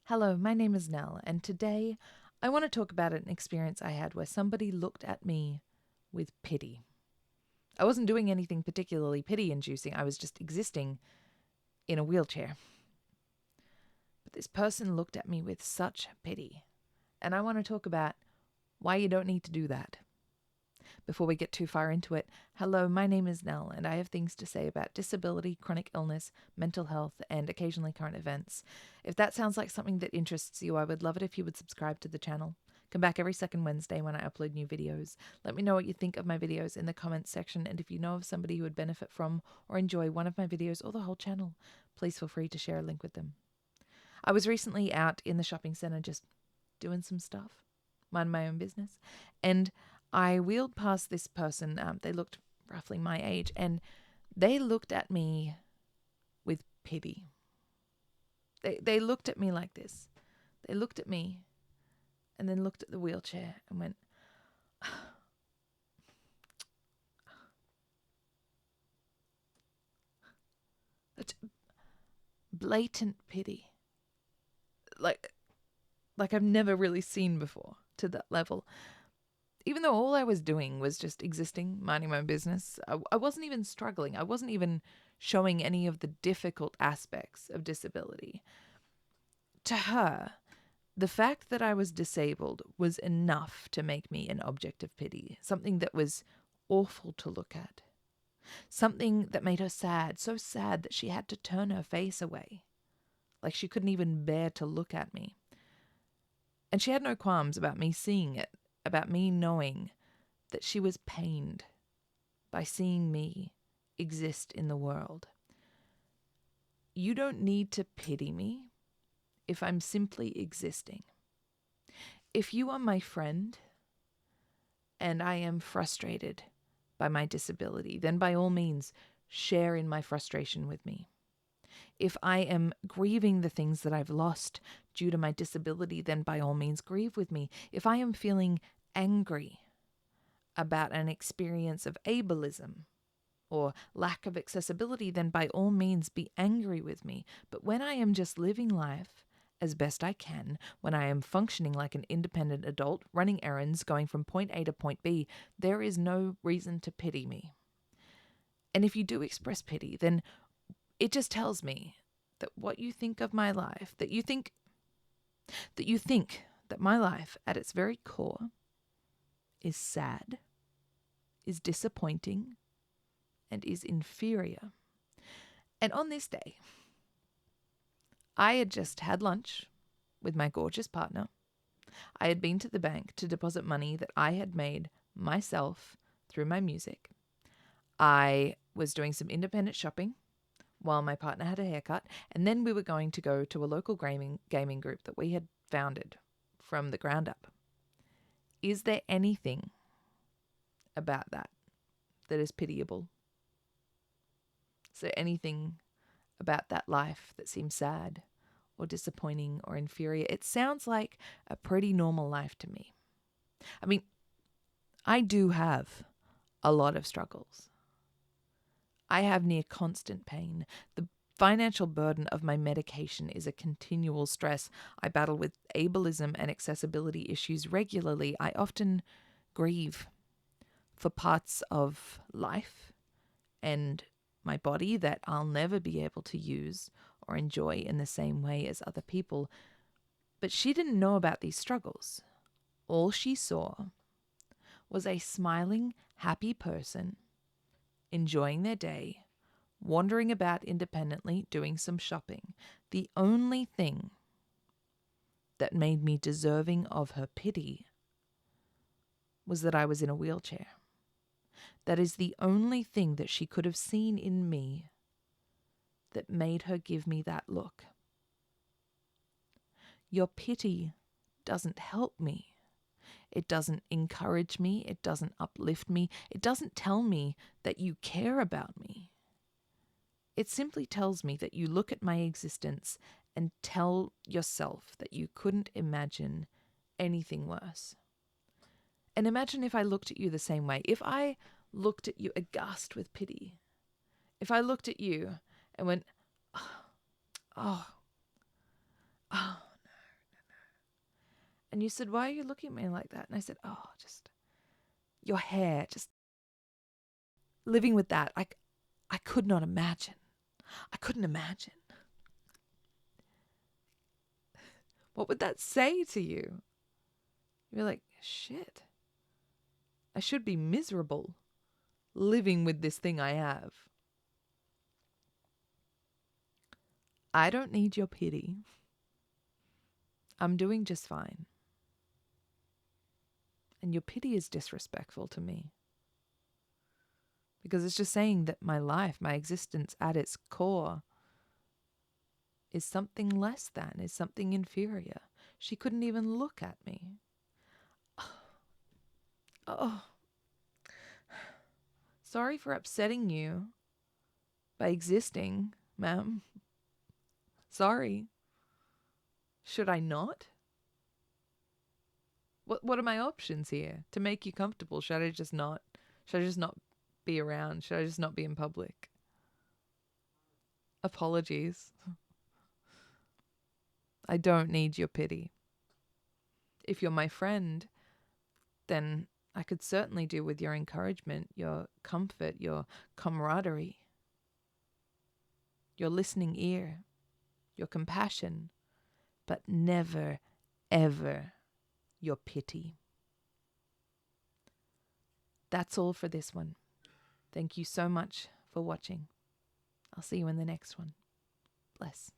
Hello, my name is Nell, and today I want to talk about an experience I had where somebody looked at me with pity. I wasn't doing anything particularly pity inducing, I was just existing in a wheelchair. But this person looked at me with such pity, and I want to talk about why you don't need to do that. Before we get too far into it, hello, my name is Nell, and I have things to say about disability, chronic illness, mental health, and occasionally current events. If that sounds like something that interests you, I would love it if you would subscribe to the channel. Come back every second Wednesday when I upload new videos. Let me know what you think of my videos in the comments section, and if you know of somebody who would benefit from or enjoy one of my videos or the whole channel, please feel free to share a link with them. I was recently out in the shopping centre just doing some stuff, mind my own business, and I wheeled past this person. They looked roughly my age, and they looked at me with pity. They looked at me like this. They looked at me and then looked at the wheelchair and went, that's blatant pity. Like I've never really seen before to that level. Even though all I was doing was just existing, minding my own business, I wasn't even struggling. I wasn't even showing any of the difficult aspects of disability. To her, the fact that I was disabled was enough to make me an object of pity, something that was awful to look at, something that made her sad, so sad that she had to turn her face away, like she couldn't even bear to look at me. And she had no qualms about me seeing it, about me knowing that she was pained by seeing me exist in the world. You don't need to pity me if I'm simply existing. If you are my friend and I am frustrated by my disability, then by all means, share in my frustration with me. If I am grieving the things that I've lost due to my disability, then by all means, grieve with me. If I am feeling angry about an experience of ableism or lack of accessibility, then by all means, be angry with me. But when I am just living life as best I can, when I am functioning like an independent adult, running errands, going from point A to point B, there is no reason to pity me. And if you do express pity, then it just tells me that what you think of my life, that you think that my life at its very core is sad, is disappointing, and is inferior. And on this day, I had just had lunch with my gorgeous partner. I had been to the bank to deposit money that I had made myself through my music. I was doing some independent shopping while my partner had a haircut, and then we were going to go to a local gaming group that we had founded from the ground up. Is there anything about that is pitiable? Is there anything about that life that seems sad or disappointing or inferior? It sounds like a pretty normal life to me. I mean, I do have a lot of struggles. I have near constant pain. The financial burden of my medication is a continual stress. I battle with ableism and accessibility issues regularly. I often grieve for parts of life and my body that I'll never be able to use or enjoy in the same way as other people. But she didn't know about these struggles. All she saw was a smiling, happy person enjoying their day, wandering about independently, doing some shopping. The only thing that made me deserving of her pity was that I was in a wheelchair. That is the only thing that she could have seen in me that made her give me that look. Your pity doesn't help me. It doesn't encourage me. It doesn't uplift me. It doesn't tell me that you care about me. It simply tells me that you look at my existence and tell yourself that you couldn't imagine anything worse. And imagine if I looked at you the same way. If I looked at you aghast with pity. If I looked at you and went, oh, oh, And you said, why are you looking at me like that? And I said, oh, just your hair, just living with that. I could not imagine. I couldn't imagine. What would that say to you? You're like, shit. I should be miserable living with this thing I have. I don't need your pity. I'm doing just fine. And your pity is disrespectful to me. Because it's just saying that my life, my existence at its core is something less than, is something inferior. She couldn't even look at me. Oh, sorry for upsetting you by existing, ma'am. Sorry. Should I not? What are my options here to make you comfortable? Should I just not be around? Should I just not be in public? Apologies. I don't need your pity. If you're my friend, then I could certainly do with your encouragement, your comfort, your camaraderie, your listening ear, your compassion, but never, ever your pity. That's all for this one. Thank you so much for watching. I'll see you in the next one. Bless.